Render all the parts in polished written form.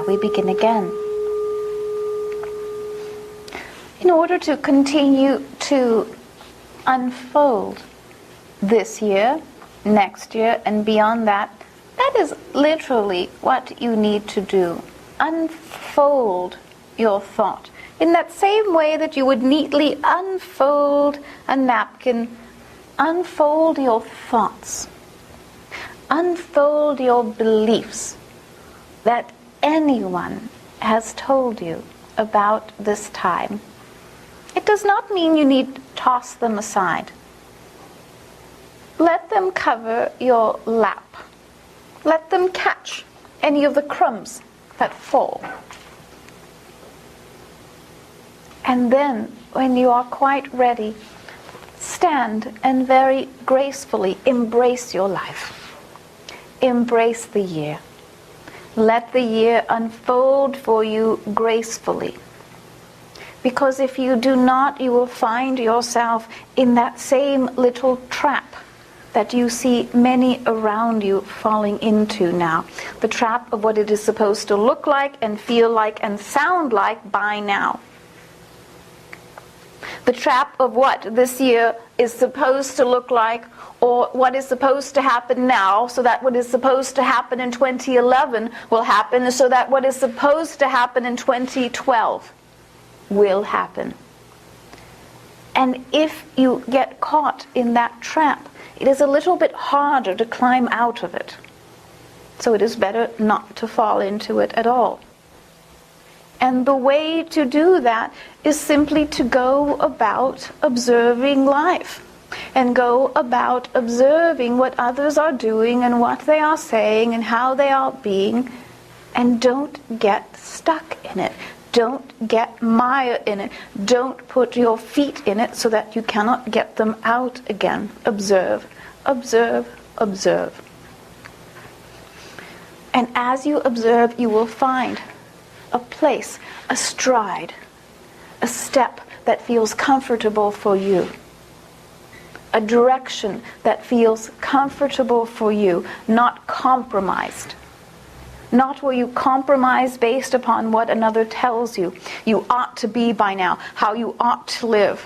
we begin again. In order to continue to unfold this year, next year, and beyond that, that is literally what you need to do. Unfold your thought. In that same way that you would neatly unfold a napkin, unfold your thoughts. Unfold your beliefs that anyone has told you about this time. It does not mean you need to toss them aside. Let them cover your lap. Let them catch any of the crumbs that fall. And then, when you are quite ready, stand and very gracefully embrace your life. Embrace the year. Let the year unfold for you gracefully. Because if you do not, you will find yourself in that same little trap that you see many around you falling into now. The trap of what it is supposed to look like and feel like and sound like by now. The trap of what this year is supposed to look like, or what is supposed to happen now, so that what is supposed to happen in 2011 will happen, so that what is supposed to happen in 2012 will happen. And if you get caught in that trap, it is a little bit harder to climb out of it. So it is better not to fall into it at all. And the way to do that is simply to go about observing life. And go about observing what others are doing and what they are saying and how they are being. And don't get stuck in it. Don't get mired in it. Don't put your feet in it so that you cannot get them out again. Observe, observe, observe. And as you observe, you will find a place, a stride, a step that feels comfortable for you. A direction that feels comfortable for you, not compromised. Not where you compromise based upon what another tells you. You ought to be by now, how you ought to live,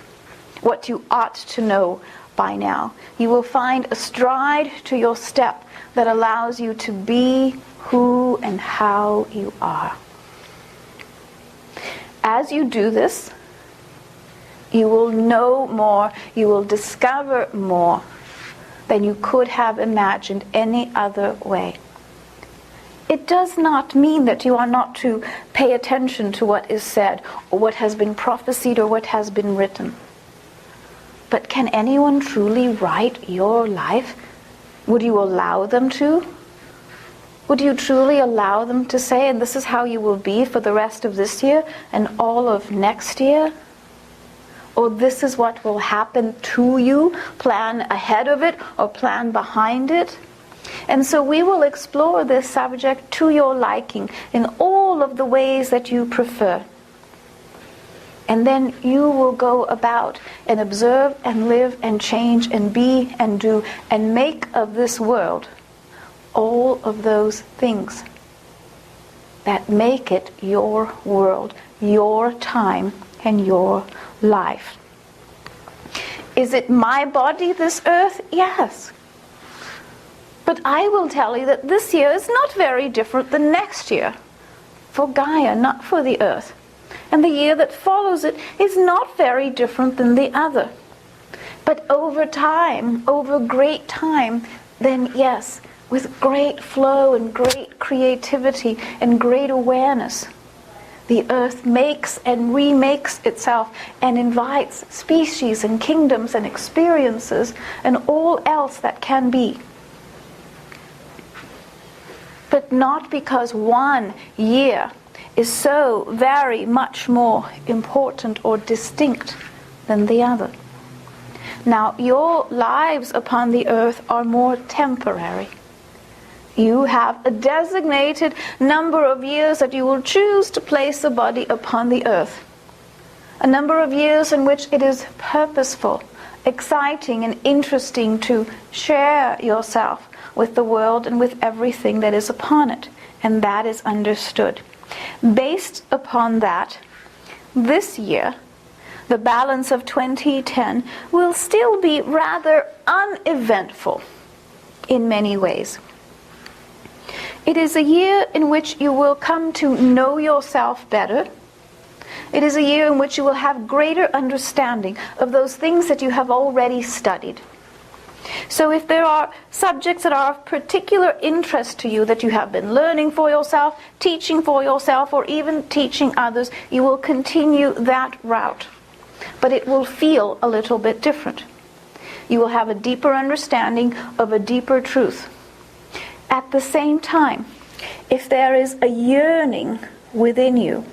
what you ought to know by now. You will find a stride to your step that allows you to be who and how you are. As you do this, you will know more, you will discover more than you could have imagined any other way. It does not mean that you are not to pay attention to what is said, or what has been prophesied, or what has been written. But can anyone truly write your life? Would you allow them to? Would you truly allow them to say, and this is how you will be for the rest of this year and all of next year? Or this is what will happen to you, plan ahead of it or plan behind it? And so we will explore this subject to your liking in all of the ways that you prefer. And then you will go about and observe and live and change and be and do and make of this world all of those things that make it your world, your time, and your life. Is it my body, this earth? Yes. But I will tell you that this year is not very different than next year. For Gaia, not for the earth. And the year that follows it is not very different than the other. But over time, over great time, then yes, with great flow and great creativity and great awareness, the earth makes and remakes itself and invites species and kingdoms and experiences and all else that can be. But not because one year is so very much more important or distinct than the other. Now, your lives upon the earth are more temporary. You have a designated number of years that you will choose to place a body upon the earth. A number of years in which it is purposeful, exciting, and interesting to share yourself with the world and with everything that is upon it. And that is understood. Based upon that, this year, the balance of 2010 will still be rather uneventful in many ways. It is a year in which you will come to know yourself better. It is a year in which you will have greater understanding of those things that you have already studied. So if there are subjects that are of particular interest to you that you have been learning for yourself, teaching for yourself, or even teaching others, you will continue that route. But it will feel a little bit different. You will have a deeper understanding of a deeper truth. At the same time, if there is a yearning within you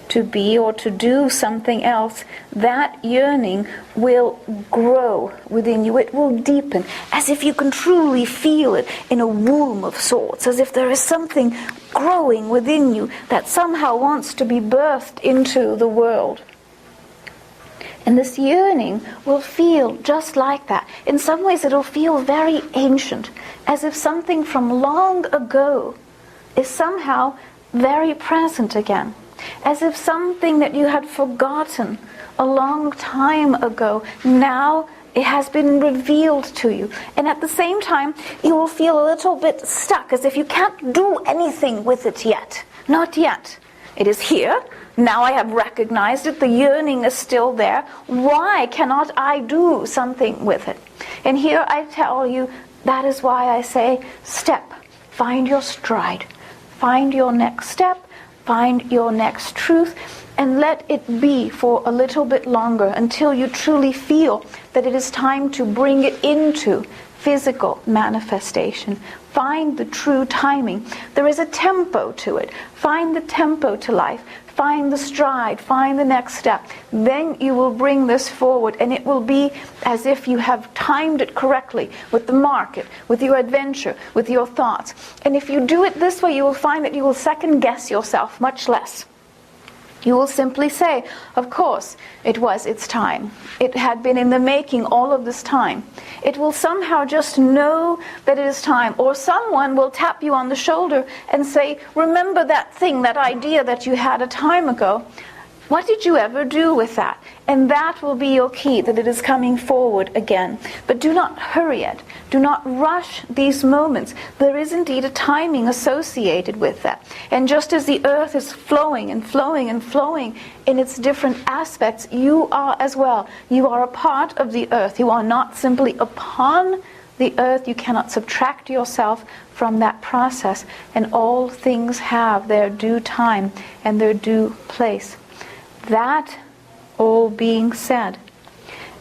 to be or to do something else, that yearning will grow within you. It will deepen, as if you can truly feel it in a womb of sorts, as if there is something growing within you that somehow wants to be birthed into the world. And this yearning will feel just like that. In some ways it will feel very ancient, as if something from long ago is somehow very present again. As if something that you had forgotten a long time ago, now it has been revealed to you. And at the same time, you will feel a little bit stuck, as if you can't do anything with it yet. Not yet. It is here. Now I have recognized it. The yearning is still there. Why cannot I do something with it? And here I tell you, that is why I say, step. Find your stride. Find your next step. Find your next truth, and let it be for a little bit longer until you truly feel that it is time to bring it into physical manifestation. Find the true timing. There is a tempo to it. Find the tempo to life. Find the stride. Find the next step. Then you will bring this forward, and it will be as if you have timed it correctly with the market, with your adventure, with your thoughts. And if you do it this way, you will find that you will second guess yourself much less. You will simply say, of course, it was its time. It had been in the making all of this time. It will somehow just know that it is time. Or someone will tap you on the shoulder and say, remember that thing, that idea that you had a time ago. What did you ever do with that? And that will be your key, that it is coming forward again. But do not hurry it. Do not rush these moments. There is indeed a timing associated with that. And just as the earth is flowing and flowing and flowing in its different aspects, you are as well. You are a part of the earth. You are not simply upon the earth. You cannot subtract yourself from that process. And all things have their due time and their due place. That all being said,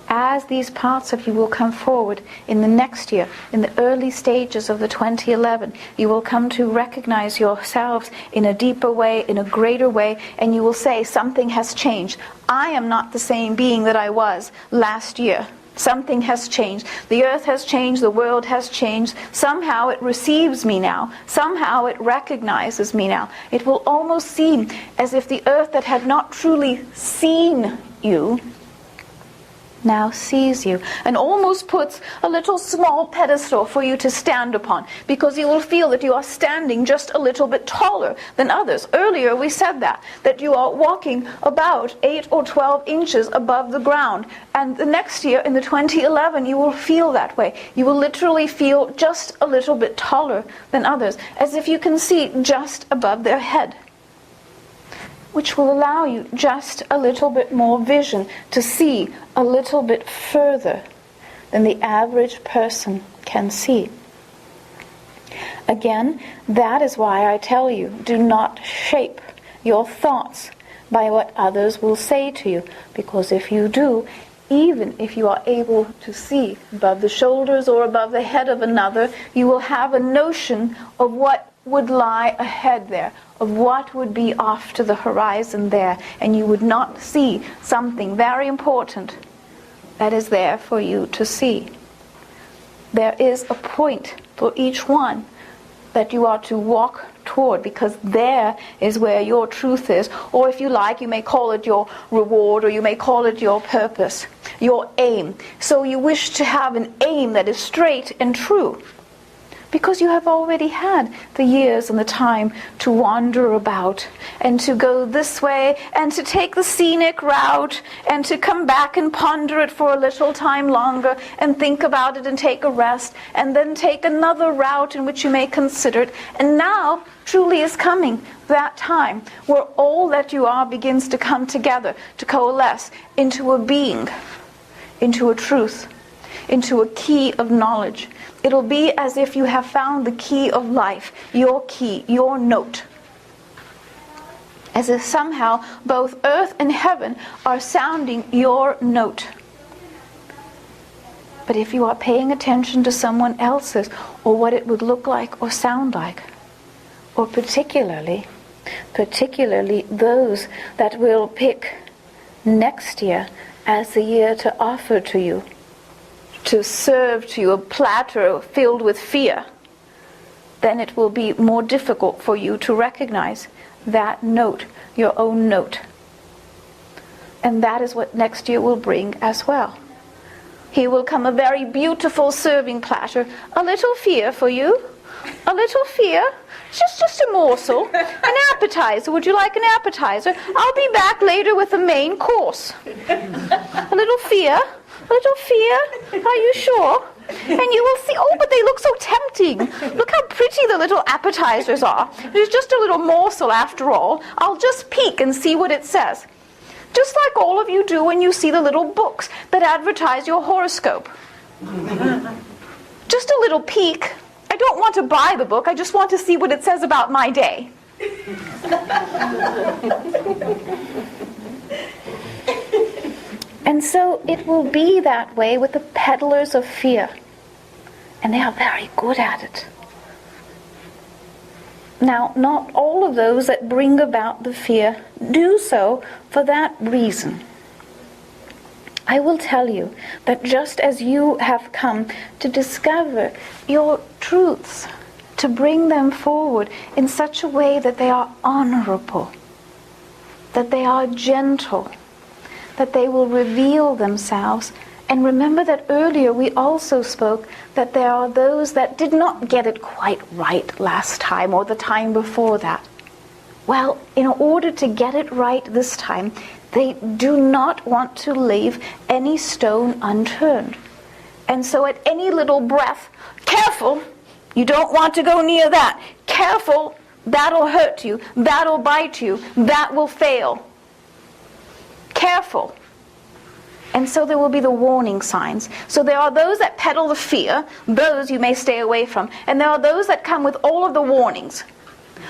as these parts of you will come forward in the next year, in the early stages of the 2011, you will come to recognize yourselves in a deeper way, in a greater way, and you will say, something has changed. I am not the same being that I was last year. Something has changed. The earth has changed. The world has changed. Somehow it receives me now. Somehow it recognizes me now. It will almost seem as if the earth that had not truly seen you now sees you, and almost puts a little small pedestal for you to stand upon, because you will feel that you are standing just a little bit taller than others. Earlier we said that you are walking about 8 or 12 inches above the ground, and the next year in the 2011 you will feel that way. You will literally feel just a little bit taller than others, as if you can see just above their head, which will allow you just a little bit more vision to see a little bit further than the average person can see. Again, that is why I tell you, do not shape your thoughts by what others will say to you, because if you do, even if you are able to see above the shoulders or above the head of another, you will have a notion of what would lie ahead there, of what would be off to the horizon there, and you would not see something very important that is there for you to see. There is a point for each one that you are to walk toward, because there is where your truth is. Or if you like, you may call it your reward, or you may call it your purpose, your aim. So you wish to have an aim that is straight and true. because you have already had the years and the time to wander about and to go this way and to take the scenic route and to come back and ponder it for a little time longer and think about it and take a rest and then take another route in which you may consider it. And now truly is coming that time where all that you are begins to come together, to coalesce into a being, into a truth, into a key of knowledge. It'll be as if you have found the key of life, your key, your note. As if somehow both earth and heaven are sounding your note. But if you are paying attention to someone else's, or what it would look like or sound like, or particularly those that will pick next year as the year to offer to you, to serve to you a platter filled with fear, then it will be more difficult for you to recognize that note, your own note. And that is what next year will bring as well. Here will come a very beautiful serving platter, a little fear for you, a little fear, just a morsel, an appetizer. Would you like an appetizer? I'll be back later with the main course. A little fear. A little fear? Are you sure? And you will see, oh, but they look so tempting. Look how pretty the little appetizers are. It's just a little morsel after all. I'll just peek and see what it says. Just like all of you do when you see the little books that advertise your horoscope. Just a little peek. I don't want to buy the book. I just want to see what it says about my day. And so it will be that way with the peddlers of fear. And they are very good at it. Now, not all of those that bring about the fear do so for that reason. I will tell you that just as you have come to discover your truths, to bring them forward in such a way that they are honorable, that they are gentle, that they will reveal themselves. And remember that earlier we also spoke that there are those that did not get it quite right last time or the time before that. Well, in order to get it right this time, they do not want to leave any stone unturned. And so at any little breath, careful, you don't want to go near that. Careful, that'll hurt you, that'll bite you, that will fail. Careful. And so there will be the warning signs. So there are those that peddle the fear, those you may stay away from. And there are those that come with all of the warnings.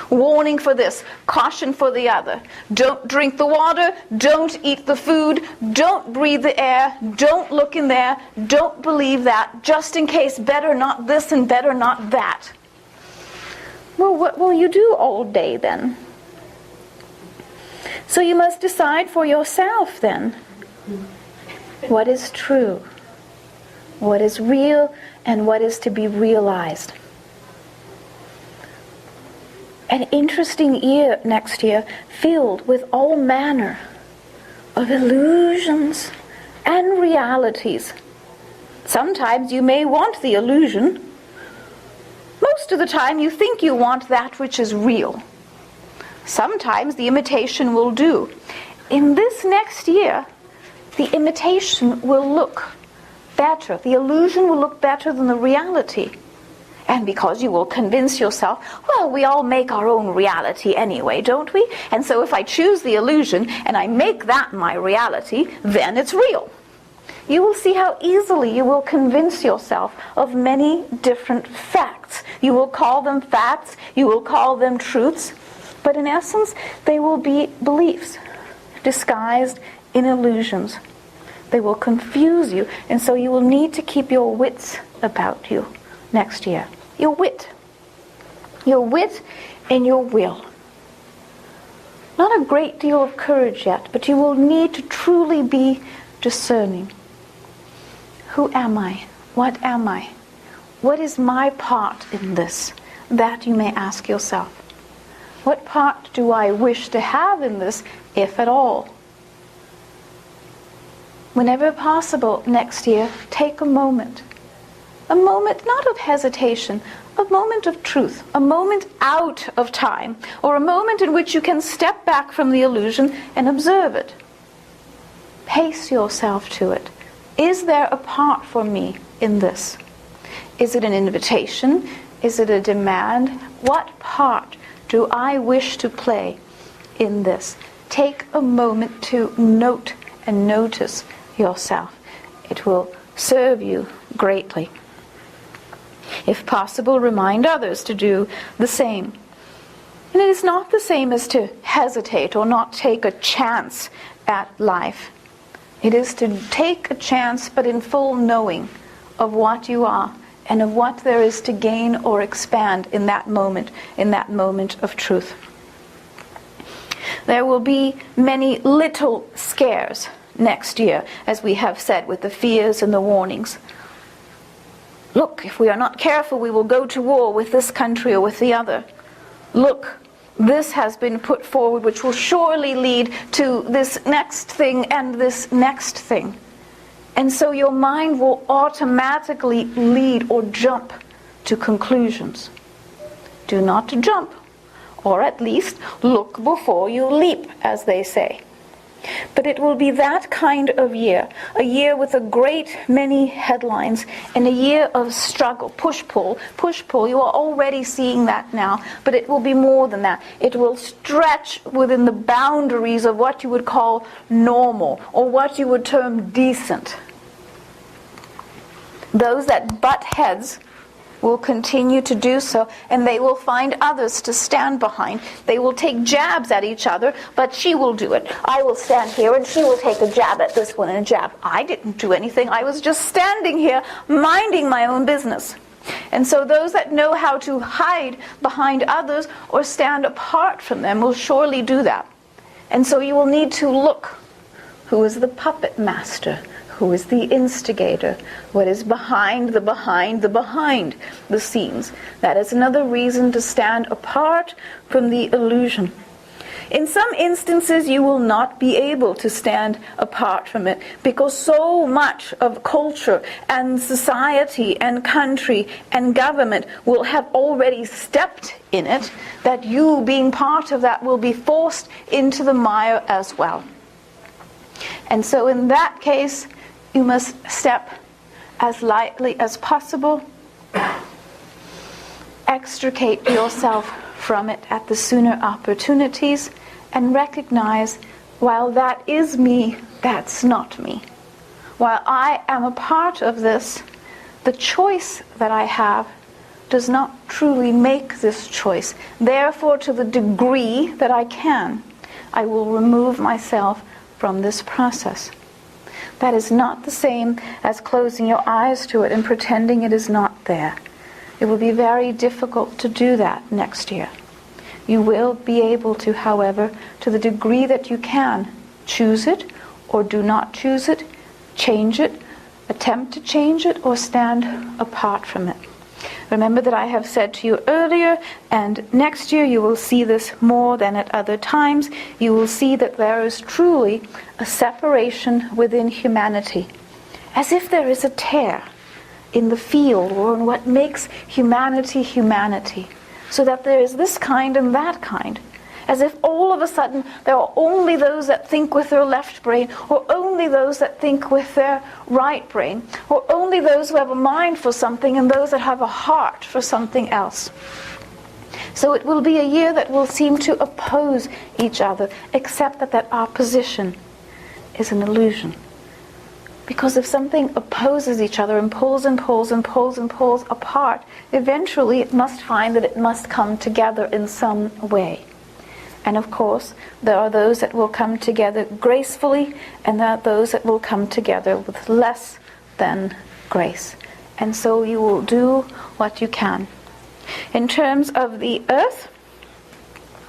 Warning for this, caution for the other. Don't drink the water, don't eat the food, don't breathe the air, don't look in there, don't believe that, just in case, better not this and better not that. Well, what will you do all day then? So you must decide for yourself then. What is true? What is real and what is to be realized? An interesting year next year, filled with all manner of illusions and realities. Sometimes you may want the illusion. Most of the time you think you want that which is real. Sometimes the imitation will do. In this next year, the imitation will look better. The illusion will look better than the reality. And because you will convince yourself, well, we all make our own reality anyway, don't we? And so if I choose the illusion and I make that my reality, then it's real. You will see how easily you will convince yourself of many different facts. You will call them facts, you will call them truths, but in essence, they will be beliefs disguised in illusions. They will confuse you, and so you will need to keep your wits about you next year. Your wit and your will. Not a great deal of courage yet, but you will need to truly be discerning. Who am I? What am I? What is my part in this? That you may ask yourself. What part do I wish to have in this, if at all? Whenever possible next year, take a moment not of hesitation, a moment of truth, a moment out of time, or a moment in which you can step back from the illusion and observe it. Pace yourself to it. Is there a part for me in this? Is it an invitation? Is it a demand? What part do I wish to play in this? Take a moment to note and notice yourself. It will serve you greatly. If possible, remind others to do the same. And it is not the same as to hesitate or not take a chance at life. It is to take a chance, but in full knowing of what you are and of what there is to gain or expand in that moment of truth. There will be many little scares next year, as we have said, with the fears and the warnings. Look, if we are not careful, we will go to war with this country or with the other. Look, this has been put forward, which will surely lead to this next thing and this next thing. And so your mind will automatically lead or jump to conclusions. Do not jump, or at least look before you leap, as they say. But it will be that kind of year, a year with a great many headlines, and a year of struggle, push-pull. You are already seeing that now, but it will be more than that. It will stretch within the boundaries of what you would call normal, or what you would term decent. Those that butt heads will continue to do so, and they will find others to stand behind. They will take jabs at each other, but she will do it. I will stand here and she will take a jab at this one and a jab. I didn't do anything. I was just standing here minding my own business. And so those that know how to hide behind others or stand apart from them will surely do that. And so you will need to look. Who is the puppet master? Who is the instigator? What is behind the scenes? That is another reason to stand apart from the illusion. In some instances, you will not be able to stand apart from it, because so much of culture and society and country and government will have already stepped in it, that you, being part of that, will be forced into the mire as well. And so in that case, you must step as lightly as possible, extricate yourself from it at the sooner opportunities, and recognize, while that is me, that's not me. While I am a part of this, the choice that I have does not truly make this choice. Therefore, to the degree that I can, I will remove myself from this process. That is not the same as closing your eyes to it and pretending it is not there. It will be very difficult to do that next year. You will be able to, however, to the degree that you can, choose it or do not choose it, change it, attempt to change it, or stand apart from it. Remember that I have said to you earlier, and next year you will see this more than at other times, you will see that there is truly a separation within humanity. As if there is a tear in the field, or in what makes humanity humanity. So that there is this kind and that kind. As if all of a sudden there are only those that think with their left brain, or only those that think with their right brain, or only those who have a mind for something and those that have a heart for something else. So it will be a year that will seem to oppose each other, except that that opposition is an illusion. Because if something opposes each other and pulls and pulls and pulls and pulls apart, eventually it must find that it must come together in some way. And of course, there are those that will come together gracefully, and there are those that will come together with less than grace. And so you will do what you can. In terms of the earth,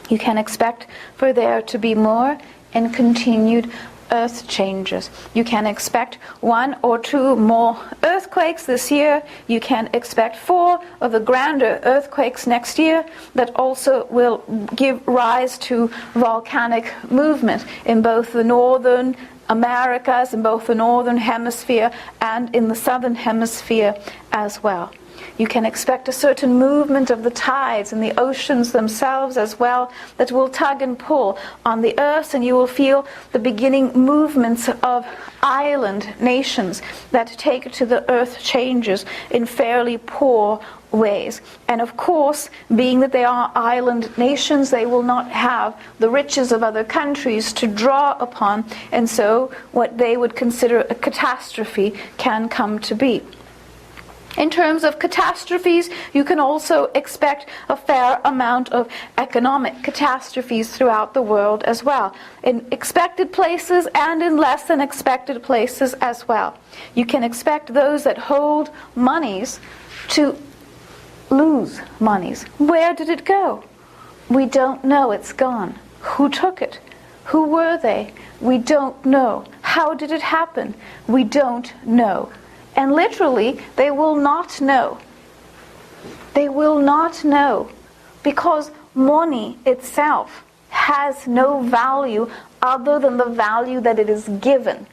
you can expect for there to be more and continued earth changes. You can expect 1 or 2 more earthquakes this year. You can expect 4 of the grander earthquakes next year that also will give rise to volcanic movement in both the northern Americas, in both the northern hemisphere and in the southern hemisphere as well. You can expect a certain movement of the tides and the oceans themselves as well that will tug and pull on the earth, and you will feel the beginning movements of island nations that take to the earth changes in fairly poor ways. And of course, being that they are island nations, they will not have the riches of other countries to draw upon, and so what they would consider a catastrophe can come to be. In terms of catastrophes, you can also expect a fair amount of economic catastrophes throughout the world as well, in expected places and in less than expected places as well. You can expect those that hold monies to lose monies. Where did it go? We don't know. It's gone. Who took it? Who were they? We don't know. How did it happen? We don't know. And literally, they will not know. They will not know, because money itself has no value other than the value that it is given.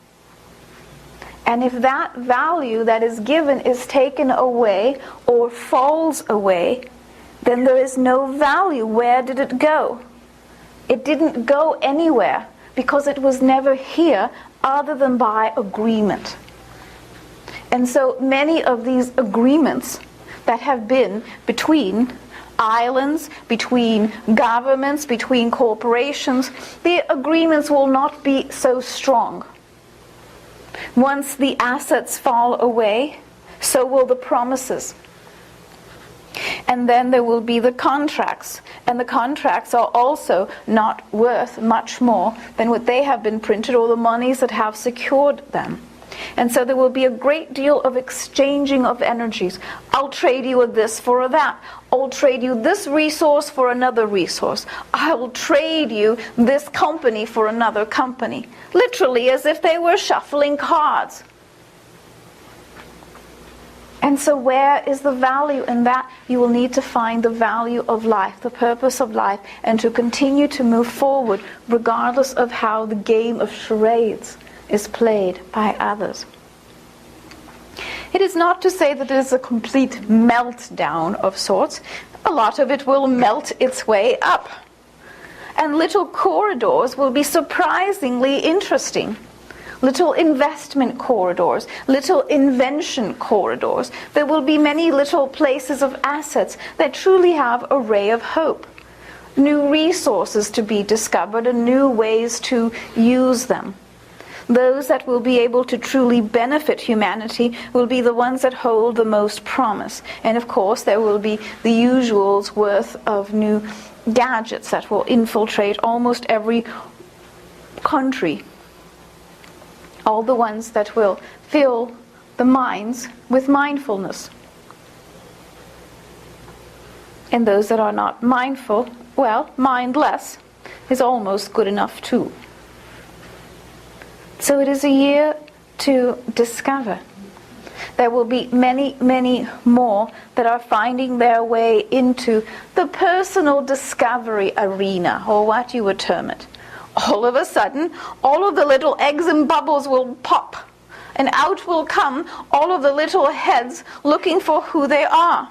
And if that value that is given is taken away or falls away, then there is no value. Where did it go? It didn't go anywhere, because it was never here other than by agreement. And so many of these agreements that have been between islands, between governments, between corporations, the agreements will not be so strong. Once the assets fall away, so will the promises. And then there will be the contracts. And the contracts are also not worth much more than what they have been printed or the monies that have secured them. And so there will be a great deal of exchanging of energies. I'll trade you this for that. I'll trade you this resource for another resource. I will trade you this company for another company. Literally as if they were shuffling cards. And so where is the value in that? You will need to find the value of life, the purpose of life, and to continue to move forward regardless of how the game of charades is played by others. It is not to say that it is a complete meltdown of sorts. A lot of it will melt its way up. And little corridors will be surprisingly interesting. Little investment corridors, little invention corridors. There will be many little places of assets that truly have a ray of hope. New resources to be discovered and new ways to use them. Those that will be able to truly benefit humanity will be the ones that hold the most promise. And of course there will be the usual's worth of new gadgets that will infiltrate almost every country. All the ones that will fill the minds with mindfulness. And those that are not mindful, well, mindless is almost good enough too. So it is a year to discover. There will be many, many more that are finding their way into the personal discovery arena, or what you would term it. All of a sudden, all of the little eggs and bubbles will pop, and out will come all of the little heads looking for who they are.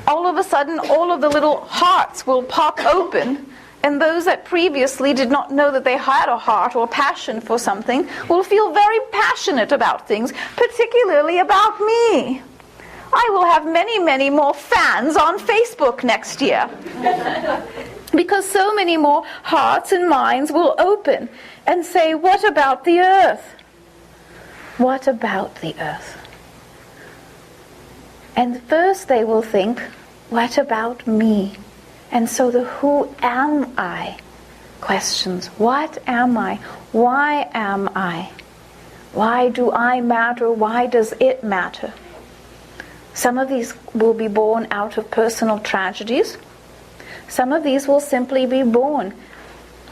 All of a sudden, all of the little hearts will pop open, and those that previously did not know that they had a heart or passion for something will feel very passionate about things, particularly about me. I will have many, many more fans on Facebook next year. Because so many more hearts and minds will open and say, what about the earth? What about the earth? And first they will think, what about me? And so the who am I questions. What am I? Why am I? Why do I matter? Why does it matter? Some of these will be born out of personal tragedies. Some of these will simply be born.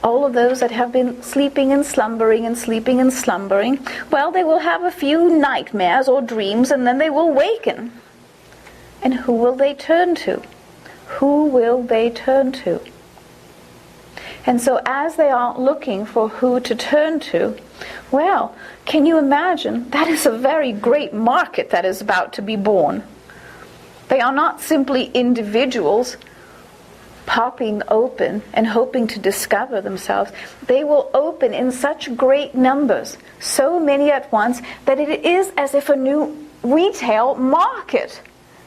All of those that have been sleeping and slumbering and sleeping and slumbering, well, they will have a few nightmares or dreams and then they will waken. And who will they turn to? Who will they turn to? And so as they are looking for who to turn to, well, can you imagine? That is a very great market that is about to be born. They are not simply individuals popping open and hoping to discover themselves. They will open in such great numbers, so many at once, that it is as if a new retail market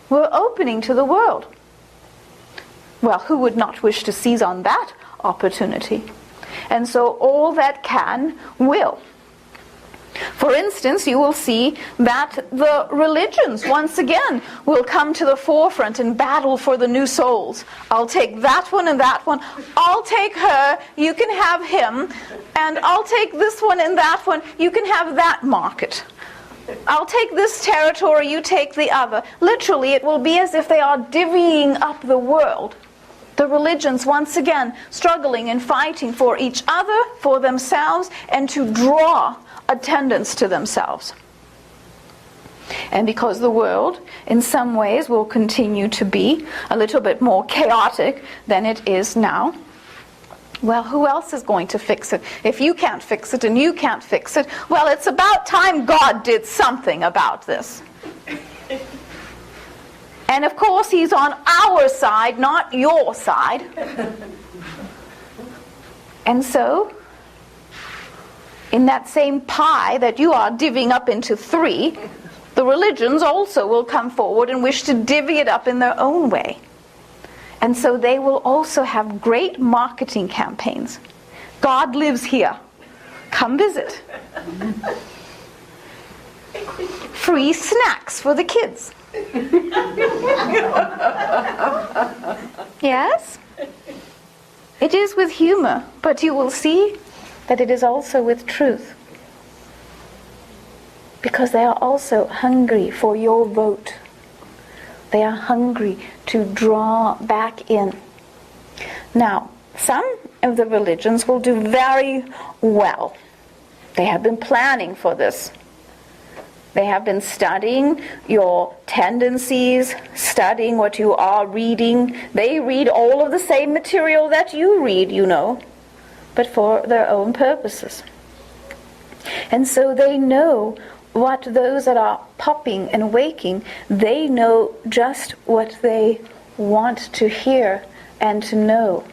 were opening to the world. Well, who would not wish to seize on that opportunity? And so all that can will. For instance, you will see that the religions once again will come to the forefront and battle for the new souls. I'll take that one and that one. I'll take her, you can have him. And I'll take this one and that one, you can have that market. I'll take this territory, you take the other. Literally, it will be as if they are divvying up the world. The religions once again struggling and fighting for each other, for themselves, and to draw attendance to themselves. And because the world in some ways will continue to be a little bit more chaotic than it is now, well, who else is going to fix it? If you can't fix it and you can't fix it, well, it's about time God did something about this. And of course, he's on our side, not your side. And so, in that same pie that you are divvying up into three, the religions also will come forward and wish to divvy it up in their own way. And so they will also have great marketing campaigns. God lives here. Come visit. Free snacks for the kids. Yes? It is with humor, but you will see that it is also with truth. Because they are also hungry for your vote. They are hungry to draw back in. Now, some of the religions will do very well. They have been planning for this. They have been studying your tendencies, studying what you are reading. They read all of the same material that you read, you know, but for their own purposes. And so they know what those that are popping and waking, they know just what they want to hear and to know.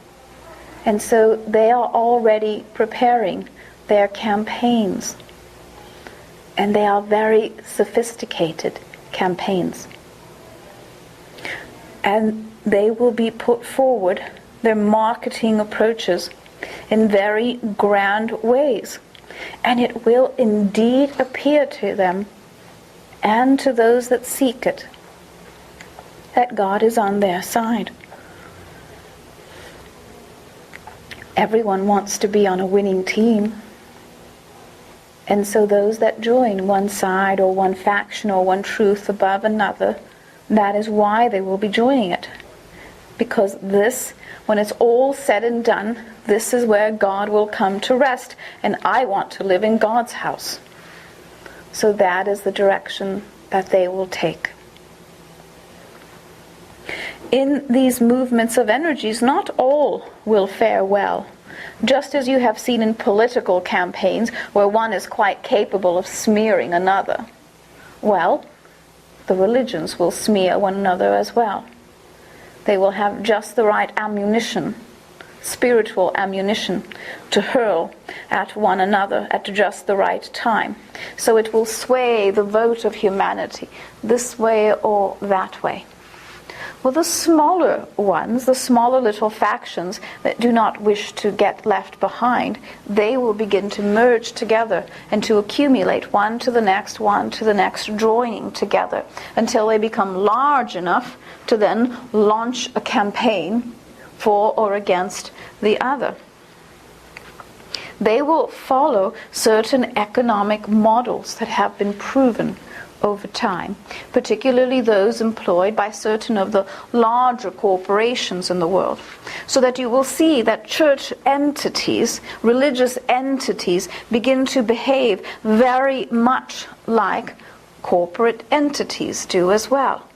And so they are already preparing their campaigns. And they are very sophisticated campaigns. And they will be put forward, their marketing approaches, in very grand ways. And it will indeed appear to them and to those that seek it that God is on their side. Everyone wants to be on a winning team. And so those that join one side or one faction or one truth above another, that is why they will be joining it. Because this, when it's all said and done, this is where God will come to rest. And I want to live in God's house. So that is the direction that they will take. In these movements of energies, not all will fare well. Just as you have seen in political campaigns where one is quite capable of smearing another. Well, the religions will smear one another as well. They will have just the right ammunition, spiritual ammunition, to hurl at one another at just the right time. So it will sway the vote of humanity this way or that way. Well, the smaller ones, the smaller little factions that do not wish to get left behind, they will begin to merge together and to accumulate one to the next, joining together until they become large enough to then launch a campaign for or against the other. They will follow certain economic models that have been proven over time, particularly those employed by certain of the larger corporations in the world, so that you will see that church entities, religious entities, begin to behave very much like corporate entities do as well.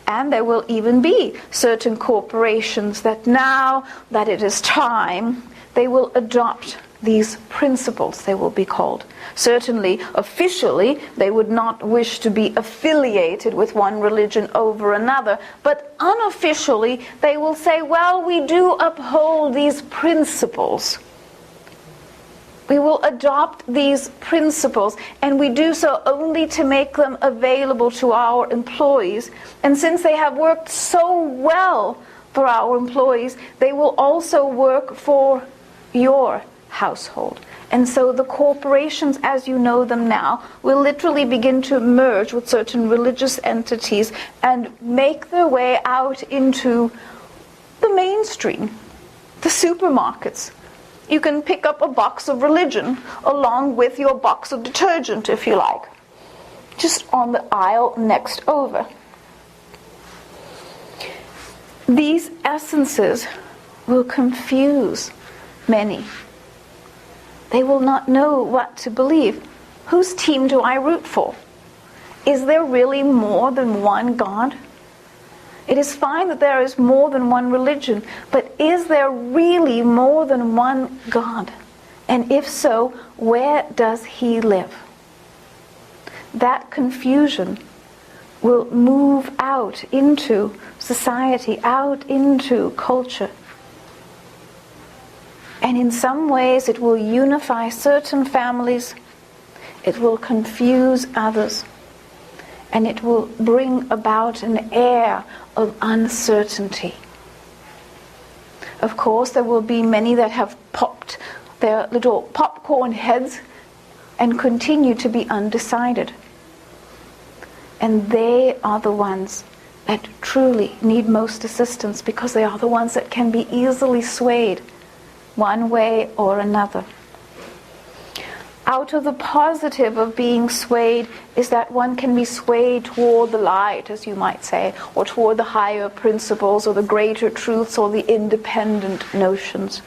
And there will even be certain corporations that now that it is time they will adopt these principles, they will be called. Certainly, officially, they would not wish to be affiliated with one religion over another, but unofficially, they will say, well, we do uphold these principles. We will adopt these principles, and we do so only to make them available to our employees. And since they have worked so well for our employees, they will also work for your household. And so the corporations as you know them now will literally begin to merge with certain religious entities and make their way out into the mainstream, the supermarkets. You can pick up a box of religion along with your box of detergent, if you like, just on the aisle next over. These essences will confuse many. They will not know what to believe. Whose team do I root for? Is there really more than one God? It is fine that there is more than one religion, but is there really more than one God? And if so, where does He live? That confusion will move out into society, out into culture. And in some ways it will unify certain families, it will confuse others, and it will bring about an air of uncertainty. Of course, there will be many that have popped their little popcorn heads and continue to be undecided. And they are the ones that truly need most assistance, because they are the ones that can be easily swayed one way or another. Out of the positive of being swayed is that one can be swayed toward the light, as you might say, or toward the higher principles or the greater truths or the independent notions.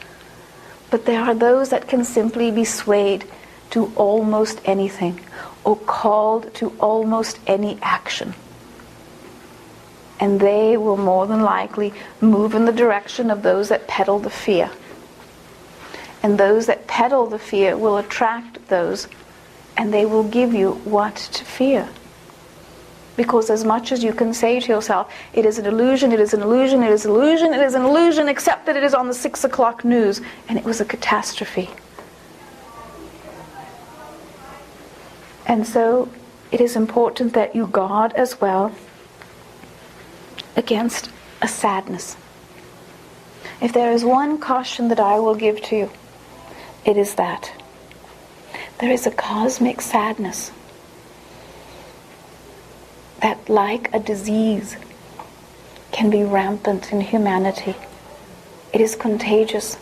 But there are those that can simply be swayed to almost anything or called to almost any action. And they will more than likely move in the direction of those that peddle the fear. And those that peddle the fear will attract those, and they will give you what to fear. Because as much as you can say to yourself, it is an illusion, it is an illusion, it is an illusion, it is an illusion, except that it is on the 6 o'clock news, and it was a catastrophe. And so it is important that you guard as well against a sadness. If there is one caution that I will give to you, it is that there is a cosmic sadness that, like a disease, can be rampant in humanity. It is contagious.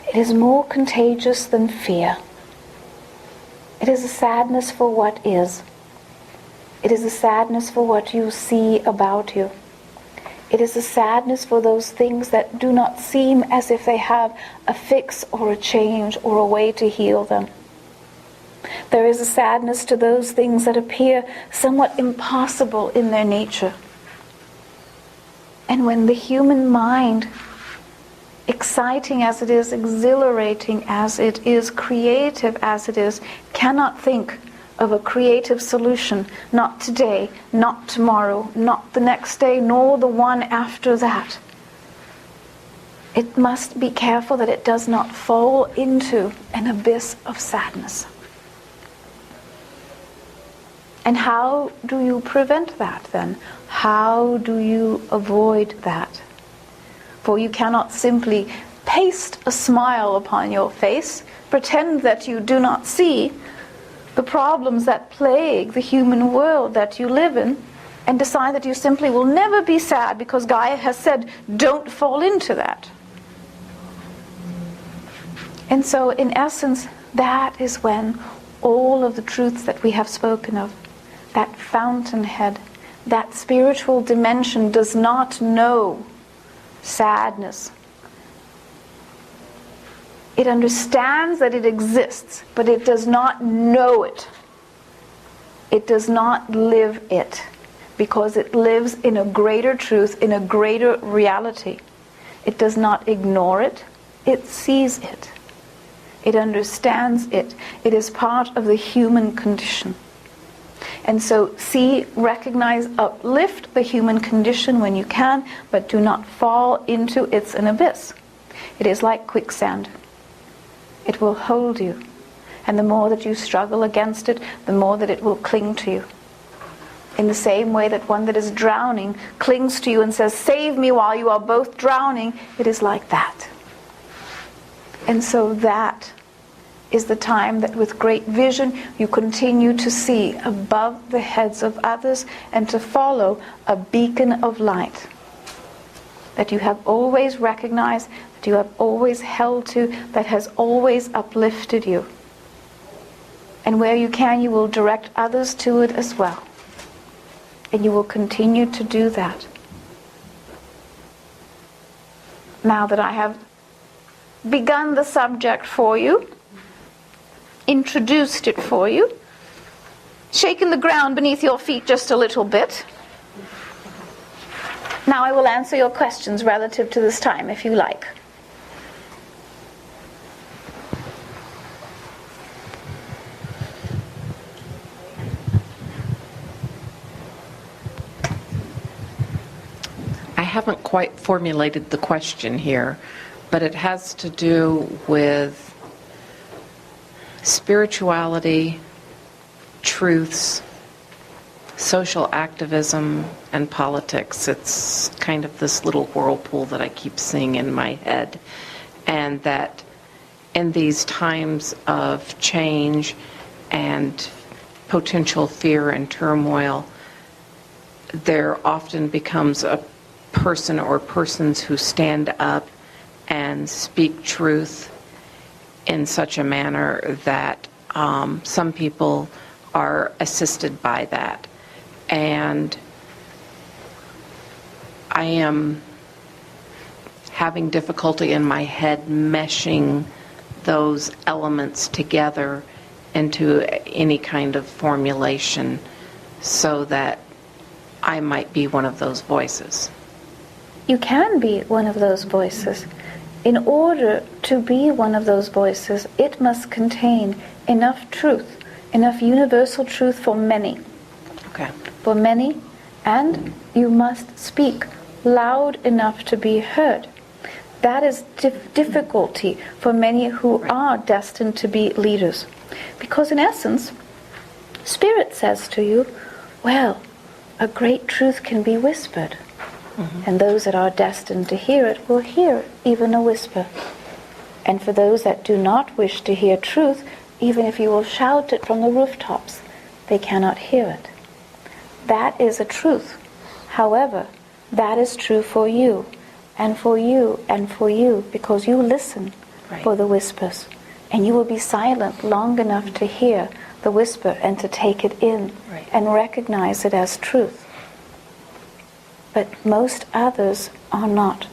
It is more contagious than fear. It is a sadness for what is. It is a sadness for what you see about you. It is a sadness for those things that do not seem as if they have a fix or a change or a way to heal them. There is a sadness to those things that appear somewhat impossible in their nature. And when the human mind, exciting as it is, exhilarating as it is, creative as it is, cannot think of a creative solution, not today, not tomorrow, not the next day, nor the one after that, it must be careful that it does not fall into an abyss of sadness. And how do you prevent that then? How do you avoid that? For you cannot simply paste a smile upon your face, pretend that you do not see the problems that plague the human world that you live in, and decide that you simply will never be sad because Gaia has said, don't fall into that. And so, in essence, that is when all of the truths that we have spoken of, that fountainhead, that spiritual dimension does not know sadness. It understands that it exists, but it does not know it. It does not live it, because it lives in a greater truth, in a greater reality. It does not ignore it, it sees it. It understands it. It is part of the human condition. And so see, recognize, uplift the human condition when you can, but do not fall into its an abyss. It is like quicksand. It will hold you. And the more that you struggle against it, the more that it will cling to you. In the same way that one that is drowning clings to you and says, "Save me," while you are both drowning, it is like that. And so that is the time that with great vision you continue to see above the heads of others and to follow a beacon of light that you have always recognized, that you have always held to, that has always uplifted you. And where you can, you will direct others to it as well. And you will continue to do that. Now that I have begun the subject for you, introduced it for you, shaken the ground beneath your feet just a little bit, now I will answer your questions relative to this time, if you like. I haven't quite formulated the question here, but it has to do with spirituality, truths, social activism, and politics. It's kind of this little whirlpool that I keep seeing in my head. And that in these times of change and potential fear and turmoil, there often becomes a person or persons who stand up and speak truth in such a manner that some people are assisted by that. And I am having difficulty in my head meshing those elements together into any kind of formulation so that I might be one of those voices. You can be one of those voices. In order to be one of those voices, it must contain enough truth, enough universal truth for many. Okay. For many, and you must speak loud enough to be heard. That is difficulty for many who are destined to be leaders. Because in essence, Spirit says to you, well, a great truth can be whispered. Mm-hmm. And those that are destined to hear it will hear even a whisper. And for those that do not wish to hear truth, even if you will shout it from the rooftops, they cannot hear it. That is a truth. However, that is true for you, and for you, and for you, because you listen for the whispers. And you will be silent long enough to hear the whisper and to take it in and recognize it as truth. But most others are not.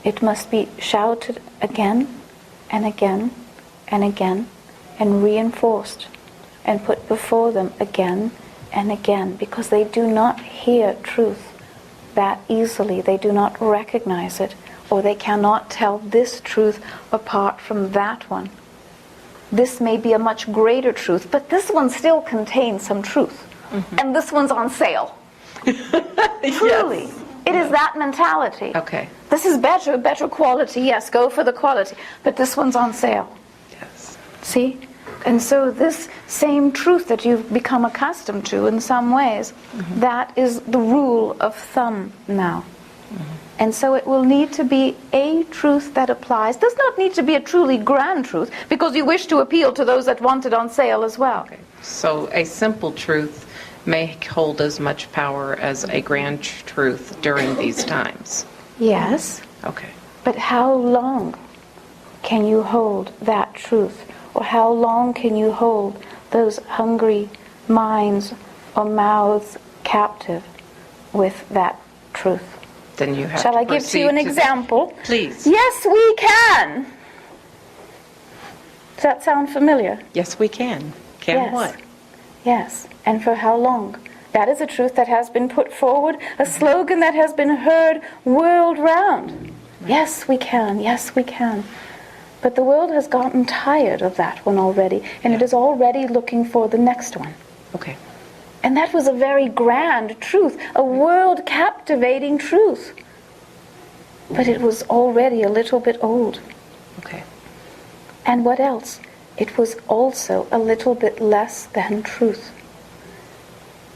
It must be shouted again and again and again and reinforced and put before them again and again, because they do not hear truth that easily. They do not recognize it, or they cannot tell this truth apart from that one. This may be a much greater truth, but this one still contains some truth. Mm-hmm. And this one's on sale. Truly. Yes. It is that mentality. Okay. This is better quality. Yes, go for the quality. But this one's on sale. Yes. See? And so this same truth that you've become accustomed to in some ways, mm-hmm. that is the rule of thumb now. Mm-hmm. And so it will need to be a truth that applies. Does not need to be a truly grand truth, because you wish to appeal to those that want it on sale as well. Okay. So a simple truth may hold as much power as a grand truth during these times. Yes. Okay. But how long can you hold that truth? Or how long can you hold those hungry minds or mouths captive with that truth? Then you have Shall I give to you an example? Please. Yes, we can. Does that sound familiar? Yes, we can. Can yes. What? Yes. And for how long? That is a truth that has been put forward, a slogan that has been heard world round. Right. Yes, we can. Yes, we can. But the world has gotten tired of that one already, and it is already looking for the next one. Okay. And that was a very grand truth, a world-captivating truth. But it was already a little bit old. Okay. And what else? It was also a little bit less than truth.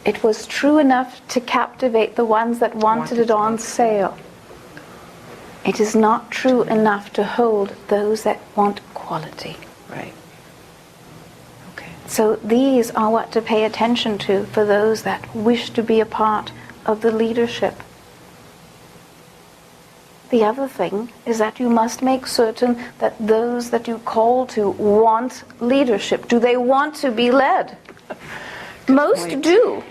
It was true enough to captivate the ones that wanted it on sale. It is not true enough to hold those that want quality. Right. Okay. So these are what to pay attention to for those that wish to be a part of the leadership. The other thing is that you must make certain that those that you call to want leadership. Do they want to be led? Most do.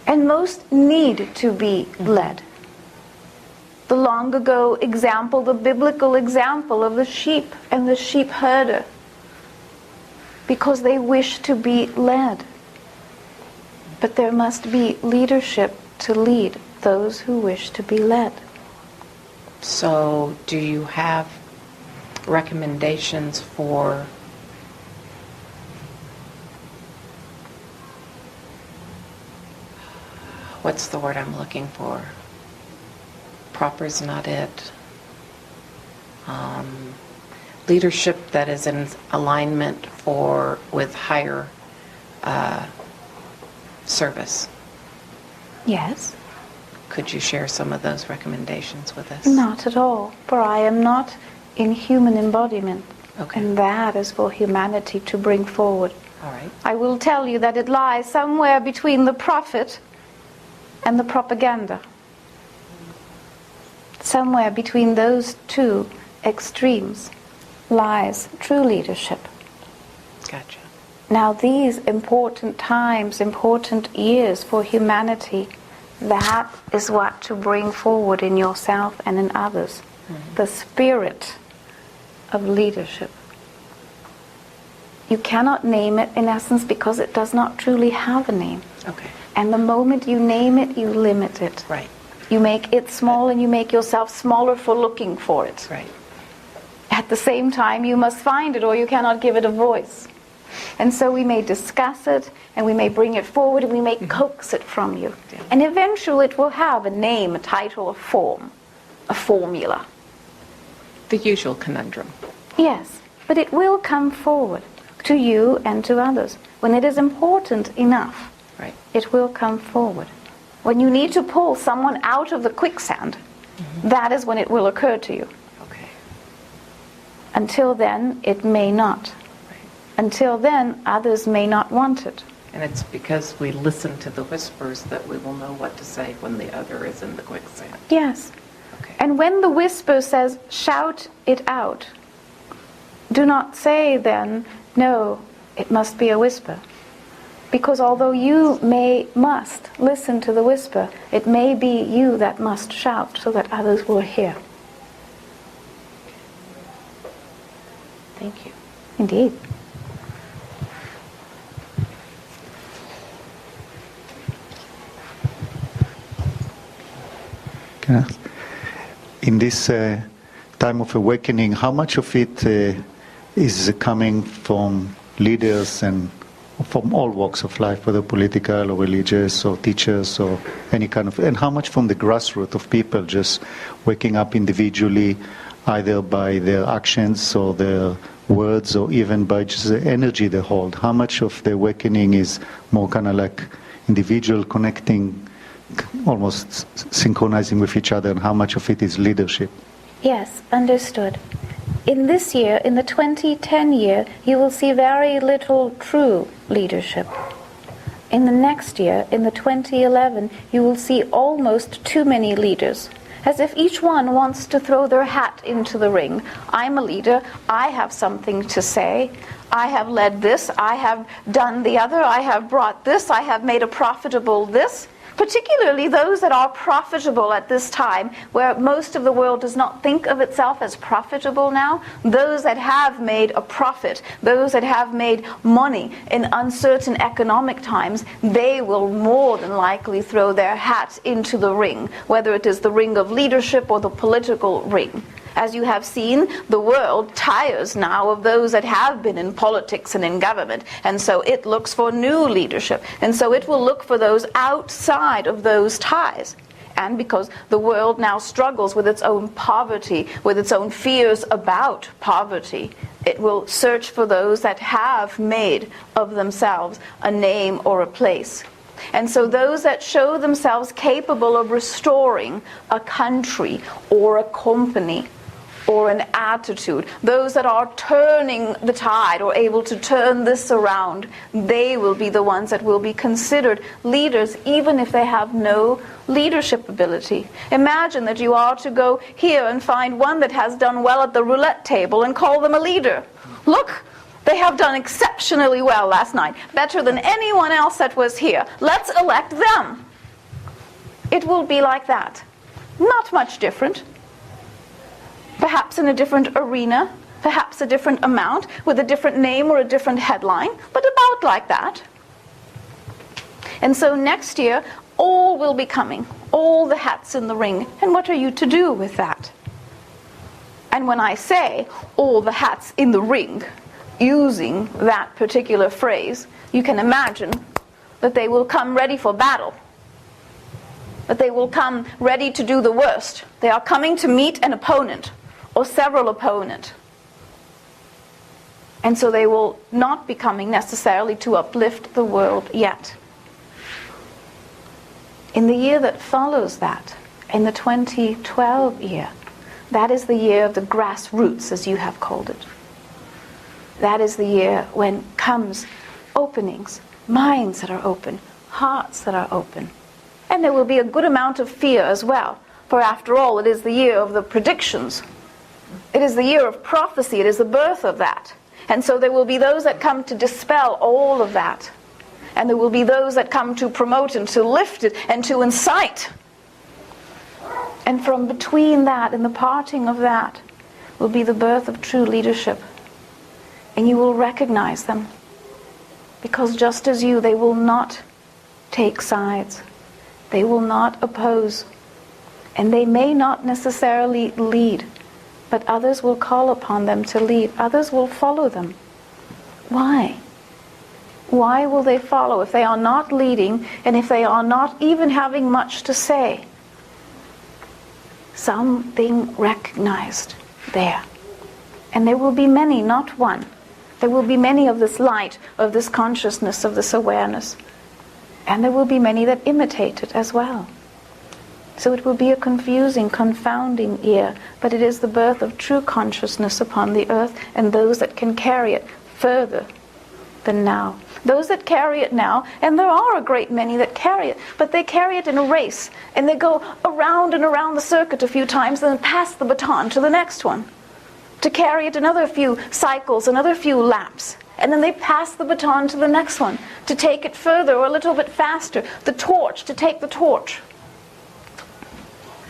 And most need to be led. The long ago example, the biblical example of the sheep and the sheep herder, because they wish to be led. But there must be leadership to lead those who wish to be led. So, do you have recommendations for what's the word I'm looking for? Proper is not it. Leadership that is in alignment with higher service. Yes. Could you share some of those recommendations with us? Not at all, for I am not in human embodiment. Okay. And that is for humanity to bring forward. All right. I will tell you that it lies somewhere between the prophet and the propaganda. Somewhere between those two extremes lies true leadership. Gotcha. Now these important times, important years for humanity, that is what to bring forward in yourself and in others. Mm-hmm. The spirit of leadership. You cannot name it in essence because it does not truly have a name. Okay. And the moment you name it, you limit it. Right. You make it small and you make yourself smaller for looking for it. Right. At the same time, you must find it or you cannot give it a voice. And so we may discuss it and we may bring it forward and we may coax it from you. Yeah. And eventually it will have a name, a title, a form, a formula. The usual conundrum. Yes, but it will come forward to you and to others. When it is important enough, Right. it will come forward. When you need to pull someone out of the quicksand, that is when it will occur to you. Okay. Until then, it may not. Right. Until then, others may not want it. And it's because we listen to the whispers that we will know what to say when the other is in the quicksand. Yes. Okay. And when the whisper says, shout it out, do not say then, no, it must be a whisper. Because although you must listen to the whisper, it may be you that must shout so that others will hear. Thank you. Indeed. Yeah. In this time of awakening, how much of it is coming from leaders and from all walks of life, whether political or religious or teachers or any kind of, and how much from the grassroots of people just waking up individually, either by their actions or their words or even by just the energy they hold? How much of the awakening is more kind of like individual connecting, almost synchronizing with each other, and how much of it is leadership? Yes, understood. In this year, in the 2010 year, you will see very little true leadership. In the next year, in the 2011, you will see almost too many leaders, as if each one wants to throw their hat into the ring. I'm a leader, I have something to say, I have led this, I have done the other, I have brought this, I have made a profitable this. Particularly those that are profitable at this time, where most of the world does not think of itself as profitable now. Those that have made a profit, those that have made money in uncertain economic times, they will more than likely throw their hat into the ring, whether it is the ring of leadership or the political ring. As you have seen, the world tires now of those that have been in politics and in government, and so it looks for new leadership, and so it will look for those outside of those ties. And because the world now struggles with its own poverty, with its own fears about poverty, it will search for those that have made of themselves a name or a place. And so those that show themselves capable of restoring a country or a company or an attitude, those that are turning the tide or able to turn this around, they will be the ones that will be considered leaders, even if they have no leadership ability. Imagine that you are to go here and find one that has done well at the roulette table and call them a leader. Look, they have done exceptionally well last night, better than anyone else that was here. Let's elect them. It will be like that. Not much different. Perhaps in a different arena, perhaps a different amount, with a different name or a different headline, but about like that. And so next year, all will be coming, all the hats in the ring. And what are you to do with that? And when I say all the hats in the ring, using that particular phrase, you can imagine that they will come ready for battle. That they will come ready to do the worst. They are coming to meet an opponent, or several opponents. And so they will not be coming necessarily to uplift the world yet. In the year that follows that, in the 2012 year, that is the year of the grassroots, as you have called it. That is the year when comes openings, minds that are open, hearts that are open. And there will be a good amount of fear as well, for after all, it is the year of the predictions. It is the year of prophecy, it is the birth of that. And so there will be those that come to dispel all of that. And there will be those that come to promote and to lift it and to incite. And from between that and the parting of that will be the birth of true leadership. And you will recognize them. Because just as you, they will not take sides. They will not oppose. And they may not necessarily lead. But others will call upon them to lead. Others will follow them. Why? Why will they follow if they are not leading and if they are not even having much to say? Something recognized there. And there will be many, not one. There will be many of this light, of this consciousness, of this awareness. And there will be many that imitate it as well. So it will be a confusing, confounding year, but it is the birth of true consciousness upon the earth and those that can carry it further than now. Those that carry it now, and there are a great many that carry it, but they carry it in a race, and they go around and around the circuit a few times and then pass the baton to the next one, to carry it another few cycles, another few laps. And then they pass the baton to the next one, to take it further or a little bit faster, the torch, to take the torch.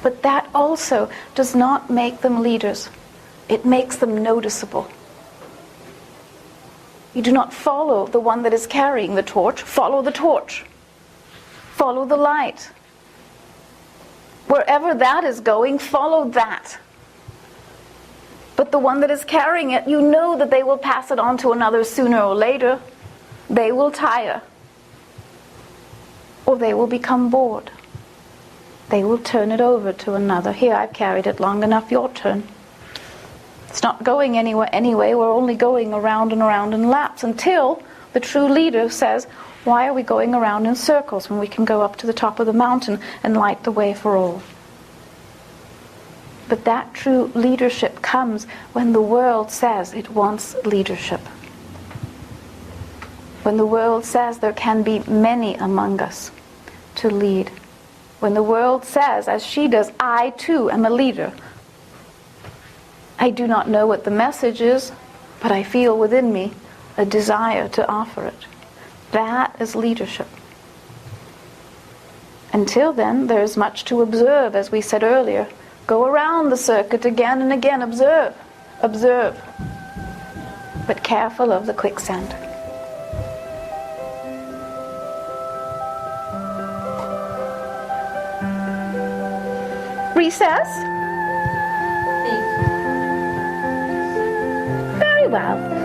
But that also does not make them leaders. It makes them noticeable. You do not follow the one that is carrying the torch. Follow the torch. Follow the light. Wherever that is going, follow that. But the one that is carrying it, you know that they will pass it on to another sooner or later. They will tire. Or they will become bored. They will turn it over to another. Here, I've carried it long enough, your turn. It's not going anywhere anyway. We're only going around and around in laps until the true leader says, why are we going around in circles when we can go up to the top of the mountain and light the way for all? But that true leadership comes when the world says it wants leadership. When the world says there can be many among us to lead. When the world says, as she does, I too am a leader. I do not know what the message is, but I feel within me a desire to offer it. That is leadership. Until then, there is much to observe, as we said earlier. Go around the circuit again and again. Observe. Observe. But careful of the quicksand. Recess? Thank you. well.